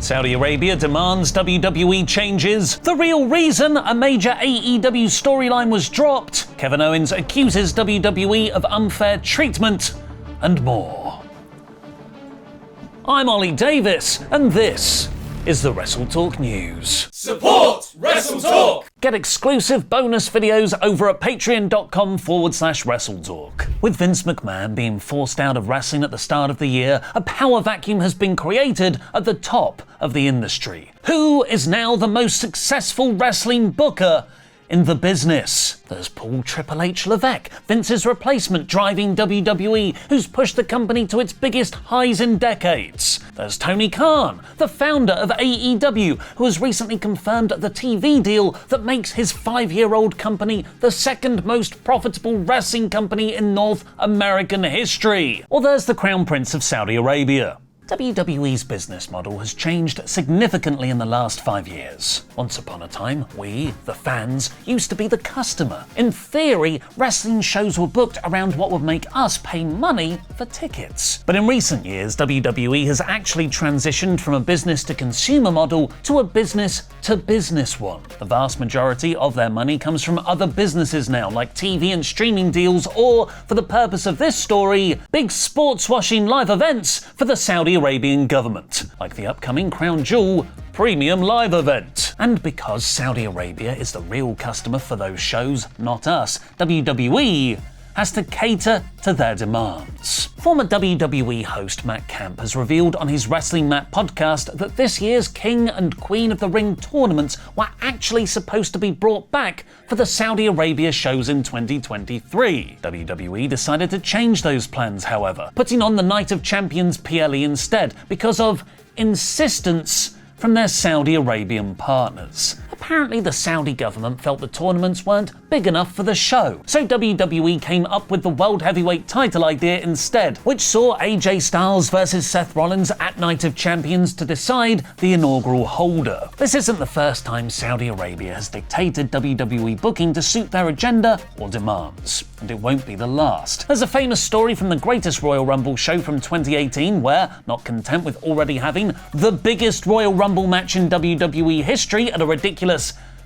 Saudi Arabia demands WWE changes. The real reason a major AEW storyline was dropped. Kevin Owens accuses WWE of unfair treatment. And more. I'm Ollie Davis, and this is the WrestleTalk News. Support WrestleTalk! Get exclusive bonus videos over at patreon.com/WrestleTalk. With Vince McMahon being forced out of wrestling at the start of the year, a power vacuum has been created at the top of the industry. Who is now the most successful wrestling booker in the business? There's Paul Triple H Levesque, Vince's replacement, driving WWE, who's pushed the company to its biggest highs in decades. There's Tony Khan, the founder of AEW, who has recently confirmed the TV deal that makes his 5-year-old company the second most profitable wrestling company in North American history. Or there's the Crown Prince of Saudi Arabia. WWE's business model has changed significantly in the last 5 years. Once upon a time, we, the fans, used to be the customer. In theory, wrestling shows were booked around what would make us pay money for tickets. But in recent years, WWE has actually transitioned from a business-to-consumer model to a business-to-business one. The vast majority of their money comes from other businesses now, like TV and streaming deals, or, for the purpose of this story, big sports-washing live events for the Saudi Arabian government, like the upcoming Crown Jewel premium live event. And because Saudi Arabia is the real customer for those shows, not us, WWE has to cater to their demands. Former WWE host Matt Camp has revealed on his Wrestling Mat podcast that this year's King and Queen of the Ring tournaments were actually supposed to be brought back for the Saudi Arabia shows in 2023. WWE decided to change those plans, however, putting on the Night of Champions PLE instead because of insistence from their Saudi Arabian partners. Apparently, the Saudi government felt the tournaments weren't big enough for the show, so WWE came up with the World Heavyweight title idea instead, which saw AJ Styles versus Seth Rollins at Night of Champions to decide the inaugural holder. This isn't the first time Saudi Arabia has dictated WWE booking to suit their agenda or demands, and it won't be the last. There's a famous story from the greatest Royal Rumble show from 2018 where, not content with already having the biggest Royal Rumble match in WWE history at a ridiculous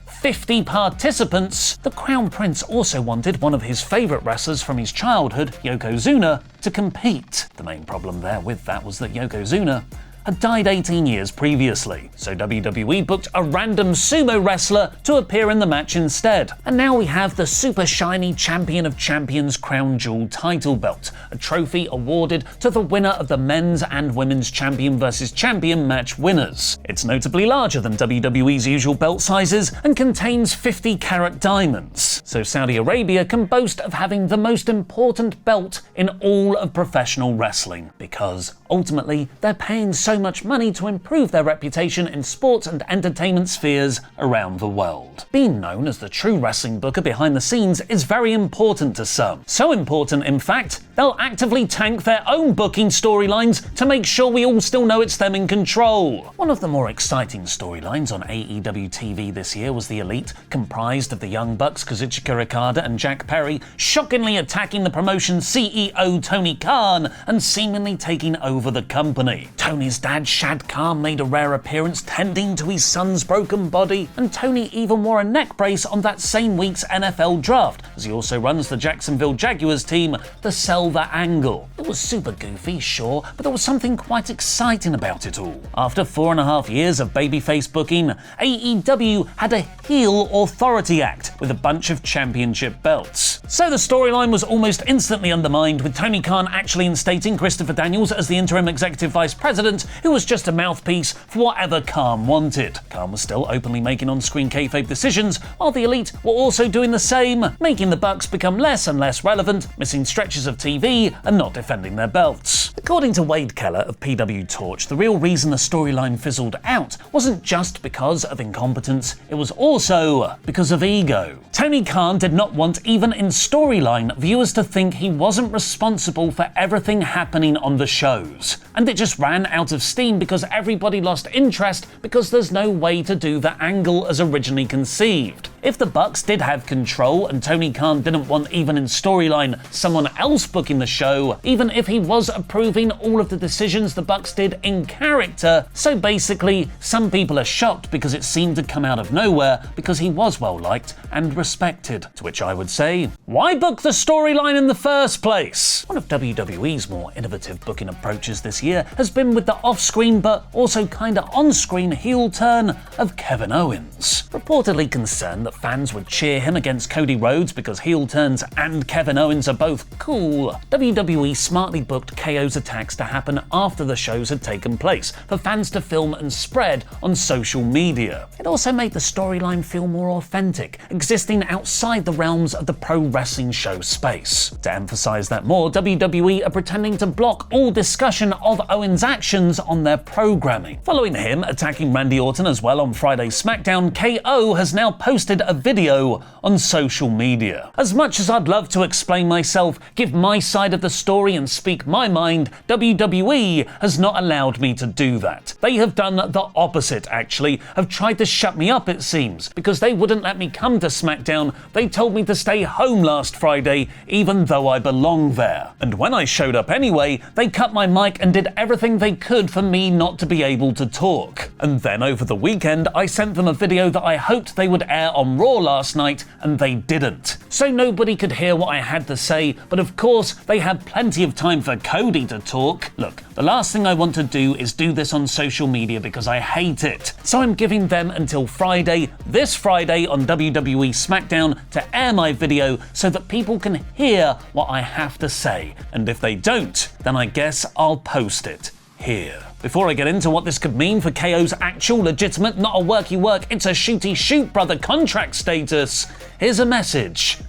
50 participants, the Crown Prince also wanted one of his favourite wrestlers from his childhood, Yokozuna, to compete. The main problem there with that was that Yokozuna had died 18 years previously, so WWE booked a random sumo wrestler to appear in the match instead. And now we have the super shiny Champion of Champions Crown Jewel title belt, a trophy awarded to the winner of the men's and women's champion versus champion match winners. It's notably larger than WWE's usual belt sizes and contains 50-carat diamonds, so Saudi Arabia can boast of having the most important belt in all of professional wrestling, because ultimately they're paying so much money to improve their reputation in sports and entertainment spheres around the world. Being known as the true wrestling booker behind the scenes is very important to some. So important, in fact, they'll actively tank their own booking storylines to make sure we all still know it's them in control. One of the more exciting storylines on AEW TV this year was the Elite, comprised of the Young Bucks, Kazuchika Okada and Jack Perry, shockingly attacking the promotion's CEO Tony Khan and seemingly taking over the company. Tony's dad Shad Khan made a rare appearance tending to his son's broken body, and Tony even wore a neck brace on that same week's NFL draft, as he also runs the Jacksonville Jaguars team to sell that angle. It was super goofy, sure, but there was something quite exciting about it all. After 4.5 years of babyface booking, AEW had a heel authority act with a bunch of championship belts. So the storyline was almost instantly undermined, with Tony Khan actually instating Christopher Daniels as the interim executive vice president, who was just a mouthpiece for whatever Khan wanted. Khan was still openly making on-screen kayfabe decisions, while the Elite were also doing the same, making the Bucks become less and less relevant, missing stretches of TV, and not defending their belts. According to Wade Keller of PW Torch, the real reason the storyline fizzled out wasn't just because of incompetence, it was also because of ego. Tony Khan did not want, even in storyline, viewers to think he wasn't responsible for everything happening on the shows, and it just ran out of steam because everybody lost interest because there's no way to do the angle as originally conceived. If the Bucks did have control and Tony Khan didn't want, even in storyline, someone else booking the show, even if he was approving all of the decisions the Bucks did in character. So basically, some people are shocked because it seemed to come out of nowhere because he was well liked and respected. To which I would say, why book the storyline in the first place? One of WWE's more innovative booking approaches this year has been with the off-screen but also kinda on-screen heel turn of Kevin Owens. Reportedly concerned that fans would cheer him against Cody Rhodes because heel turns and Kevin Owens are both cool, WWE smartly booked KO's attacks to happen after the shows had taken place, for fans to film and spread on social media. It also made the storyline feel more authentic, existing outside the realms of the pro wrestling show space. To emphasize that more, WWE are pretending to block all discussion of Owens' actions on their programming. Following him attacking Randy Orton as well on Friday's SmackDown, KO has now posted a video on social media. As much as I'd love to explain myself, give my side of the story and speak my mind, WWE has not allowed me to do that. They have done the opposite, actually, have tried to shut me up, it seems, because they wouldn't let me come to SmackDown. They told me to stay home last Friday, even though I belong there. And when I showed up anyway, they cut my mic and did everything they could for me not to be able to talk. And then over the weekend, I sent them a video that I hoped they would air on Raw last night, and they didn't. So nobody could hear what I had to say, but of course, they had plenty of time for Cody to talk. Look, the last thing I want to do is do this on social media because I hate it. So I'm giving them until Friday, this Friday on WWE SmackDown, to air my video so that people can hear what I have to say. And if they don't, then I guess I'll post it here. Before I get into what this could mean for KO's actual legitimate, not a worky work, it's a shooty shoot brother contract status, here's a message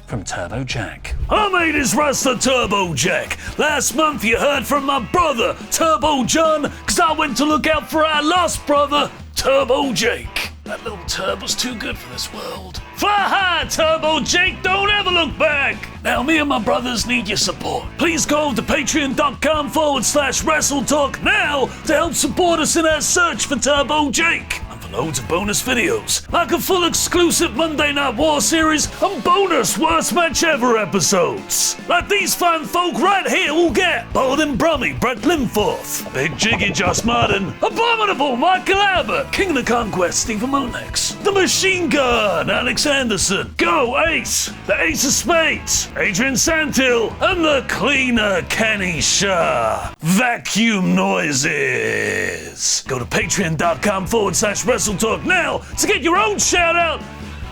from Turbo Jack. I made his wrestler Turbo Jack. Last month you heard from my brother, Turbo John, cause I went to look out for our lost brother, Turbo Jake. That little Turbo's too good for this world. Fly high, Turbo Jake, don't ever look back! Now me and my brothers need your support. Please go to patreon.com/WrestleTalk now to help support us in our search for Turbo Jake. And for loads of bonus videos, like a full exclusive Monday Night War series and bonus Worst Match Ever episodes. Like these fine folk right here will get Bold and Brummy, Brett Limforth, Big Jiggy, Josh Martin, Abominable, Michael Albert, King of the Conquest, Stephen Monex, The Machine Gun, Alex Anderson, Go Ace, The Ace of Spades, Adrian Santil, and the cleaner Kenny Shah. Vacuum noises. Go to patreon.com/WrestleTalk now to get your own shout out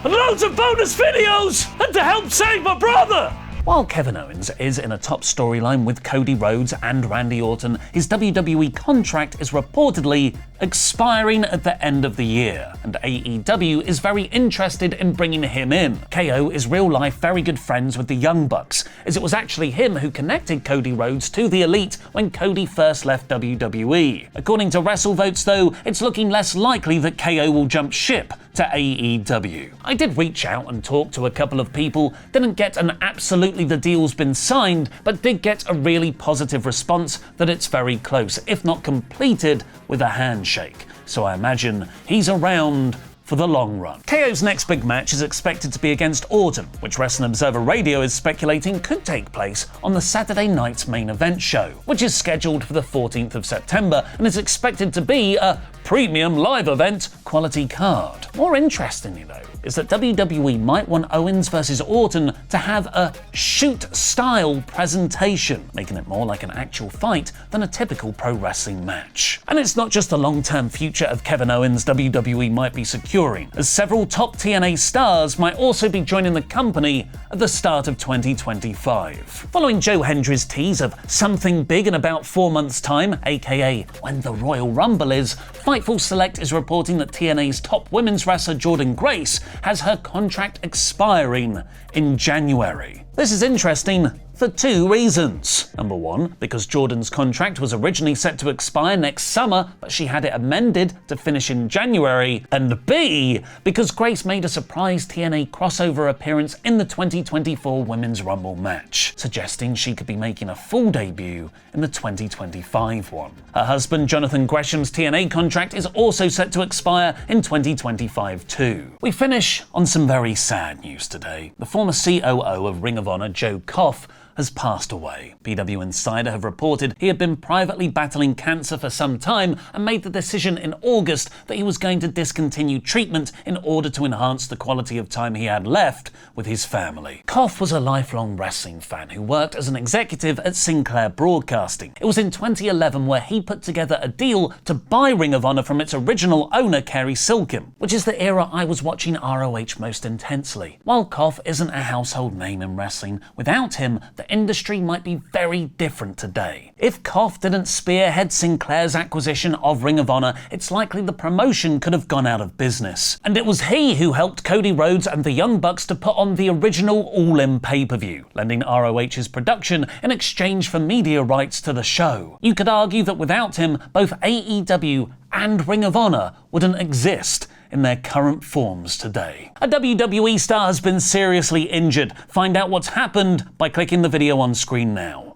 and loads of bonus videos and to help save my brother. While Kevin Owens is in a top storyline with Cody Rhodes and Randy Orton, his WWE contract is reportedly expiring at the end of the year, and AEW is very interested in bringing him in. KO is real life very good friends with the Young Bucks, as it was actually him who connected Cody Rhodes to the Elite when Cody first left WWE. According to WrestleVotes though, it's looking less likely that KO will jump ship to AEW. I did reach out and talk to a couple of people, didn't get an absolutely the deal's been signed, but did get a really positive response that it's very close, if not completed, with a handshake. So I imagine he's around for the long run. KO's next big match is expected to be against Orton, which Wrestling Observer Radio is speculating could take place on the Saturday night's main event show, which is scheduled for the 14th of September and is expected to be a premium live event quality card. More interestingly though, is that WWE might want Owens versus Orton to have a shoot-style presentation, making it more like an actual fight than a typical pro wrestling match. And it's not just the long-term future of Kevin Owens WWE might be securing, as several top TNA stars might also be joining the company at the start of 2025. Following Joe Hendry's tease of something big in about 4 months' time, aka when the Royal Rumble is, Fightful Select is reporting that TNA's top women's wrestler Jordynne Grace has her contract expiring in January. This is interesting for two reasons. Number one, because Jordan's contract was originally set to expire next summer, but she had it amended to finish in January. And B, because Grace made a surprise TNA crossover appearance in the 2024 Women's Rumble match, suggesting she could be making a full debut in the 2025 one. Her husband Jonathan Gresham's TNA contract is also set to expire in 2025 too. We finish on some very sad news today. The former COO of Ring of Honor, Joe Koff, has passed away. PW Insider have reported he had been privately battling cancer for some time and made the decision in August that he was going to discontinue treatment in order to enhance the quality of time he had left with his family. Koff was a lifelong wrestling fan who worked as an executive at Sinclair Broadcasting. It was in 2011 where he put together a deal to buy Ring of Honor from its original owner, Kerry Silkin, which is the era I was watching ROH most intensely. While Koff isn't a household name in wrestling, without him, the industry might be very different today. If Koff didn't spearhead Sinclair's acquisition of Ring of Honor, it's likely the promotion could have gone out of business. And it was he who helped Cody Rhodes and the Young Bucks to put on the original All-In pay-per-view, lending ROH's production in exchange for media rights to the show. You could argue that without him, both AEW and Ring of Honor wouldn't exist in their current forms today. A WWE star has been seriously injured. Find out what's happened by clicking the video on screen now.